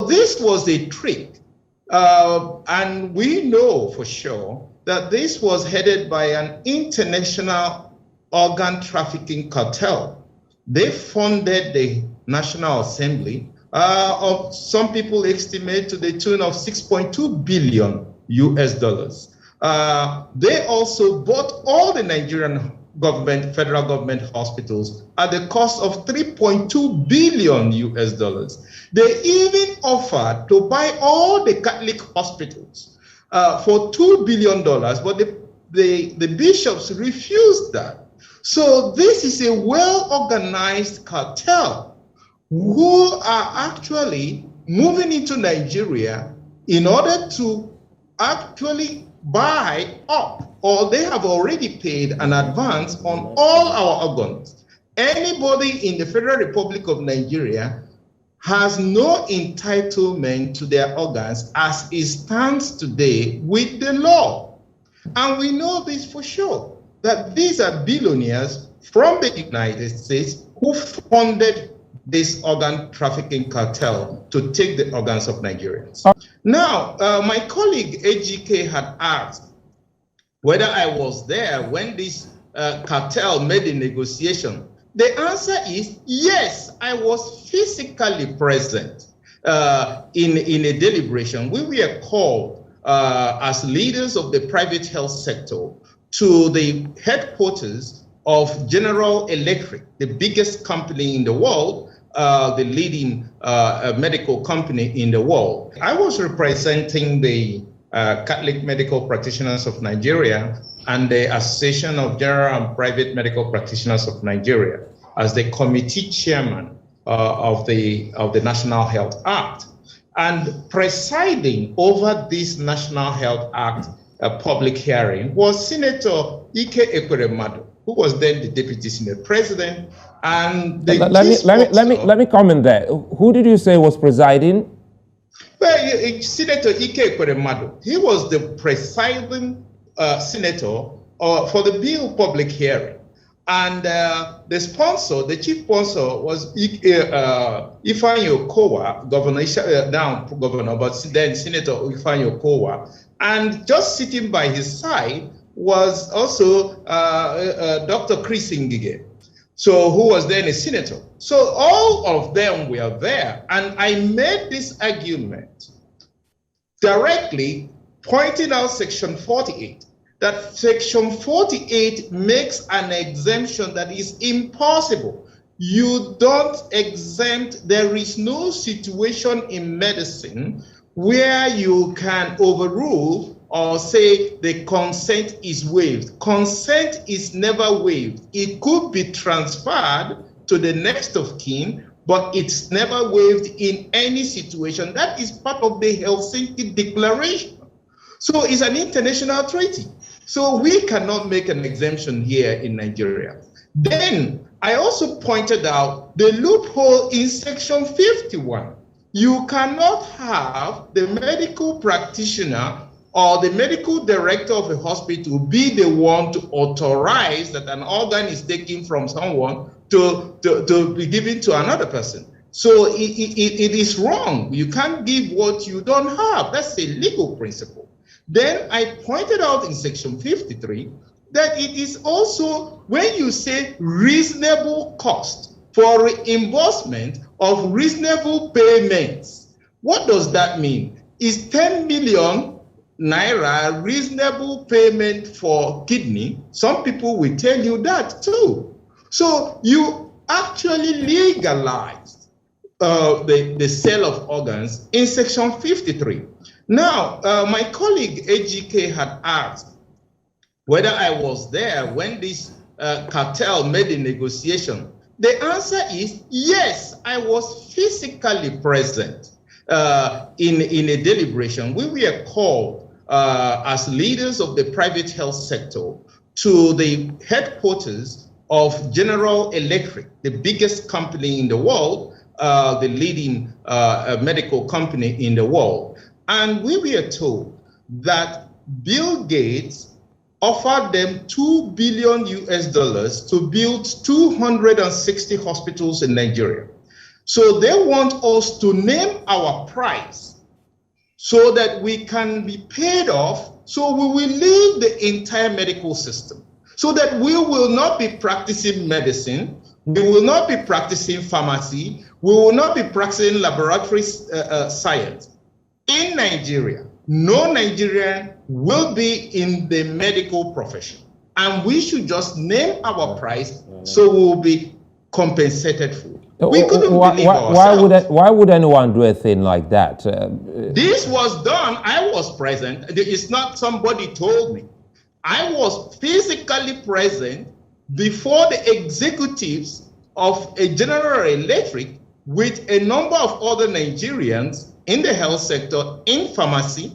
this was a trick. And we know for sure that this was headed by an international organ trafficking cartel. They funded the National Assembly, of some people estimate to the tune of 6.2 billion US dollars. They also bought all the Nigerian government, federal government hospitals at the cost of 3.2 billion US dollars. They even offered to buy all the Catholic hospitals for $2 billion, but the bishops refused that. So this is a well-organized cartel who are actually moving into Nigeria in order to actually buy up, or they have already paid an advance on all our organs. Anybody in the Federal Republic of Nigeria has no entitlement to their organs as it stands today with the law. And we know this for sure, that these are billionaires from the United States who funded this organ trafficking cartel to take the organs of Nigerians. Now, my colleague AGK had asked whether I was there when this cartel made the negotiation. The answer is yes, I was physically present in a deliberation. We were called as leaders of the private health sector to the headquarters of General Electric, the biggest company in the world, the leading medical company in the world. I was representing the Catholic Medical Practitioners of Nigeria and the Association of General and Private Medical Practitioners of Nigeria as the committee chairman of the National Health Act. And presiding over this National Health Act public hearing was Senator Ike Ekweremadu, who was then the Deputy Senate President. And let me comment there. Who did you say was presiding? Well, Senator Ike Ekweremadu, he was the presiding senator for the bill public hearing. And the sponsor, the chief sponsor was Ifeanyi Okowa, now governor, but then Senator Ifeanyi Okowa. And just sitting by his side was also Dr. Chris Ngige, so who was then a senator. So all of them were there, and I made this argument directly pointing out Section 48, that Section 48 makes an exemption that is impossible. You don't exempt, there is no situation in medicine where you can overrule or say the consent is waived. Consent is never waived. It could be transferred to the next of kin, but it's never waived in any situation. That is part of the Helsinki Declaration. So it's an international treaty. So we cannot make an exemption here in Nigeria. Then I also pointed out the loophole in Section 51. You cannot have the medical practitioner or the medical director of a hospital be the one to authorize that an organ is taken from someone to be given to another person. So it is wrong. You can't give what you don't have. That's a legal principle. Then I pointed out in Section 53 that it is also when you say reasonable cost for reimbursement of reasonable payments. What does that mean? Is 10 million naira reasonable payment for kidney? Some people will tell you that too. So you actually legalized the sale of organs in Section 53. Now, my colleague AGK had asked whether I was there when this cartel made the negotiation. The answer is yes, I was physically present in a deliberation. We were called as leaders of the private health sector to the headquarters of General Electric, the biggest company in the world, the leading medical company in the world. And we were told that Bill Gates offered them $2 billion US to build 260 hospitals in Nigeria. So they want us to name our price so that we can be paid off, so we will leave the entire medical system, so that we will not be practicing medicine, we will not be practicing pharmacy, we will not be practicing laboratory science. In Nigeria, no Nigerian will be in the medical profession. And we should just name our price so we will be compensated for. We couldn't believe ourselves. Why would anyone do a thing like that? This was done. I was present. It's not somebody told me. I was physically present before the executives of a General Electric with a number of other Nigerians in the health sector, in pharmacy,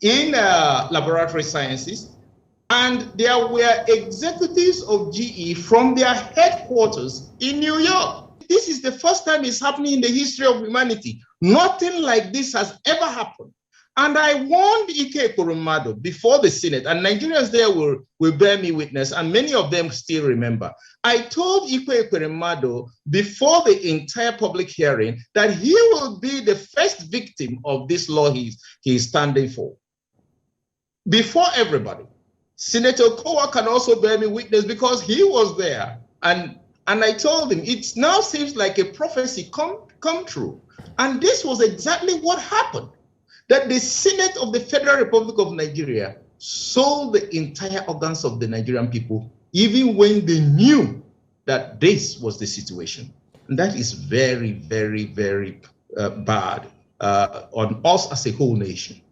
in laboratory sciences, and there were executives of GE from their headquarters in New York. This is the first time it's happening in the history of humanity. Nothing like this has ever happened. And I warned Ike Kurumado before the Senate, and Nigerians there will bear me witness, and many of them still remember. I told Ike Kurumado before the entire public hearing that he will be the first victim of this law he's standing for. Before everybody. Senator Kowa can also bear me witness because he was there. And I told him, it now seems like a prophecy come true. And this was exactly what happened. That the Senate of the Federal Republic of Nigeria sold the entire organs of the Nigerian people, even when they knew that this was the situation. And that is very, very, very bad on us as a whole nation.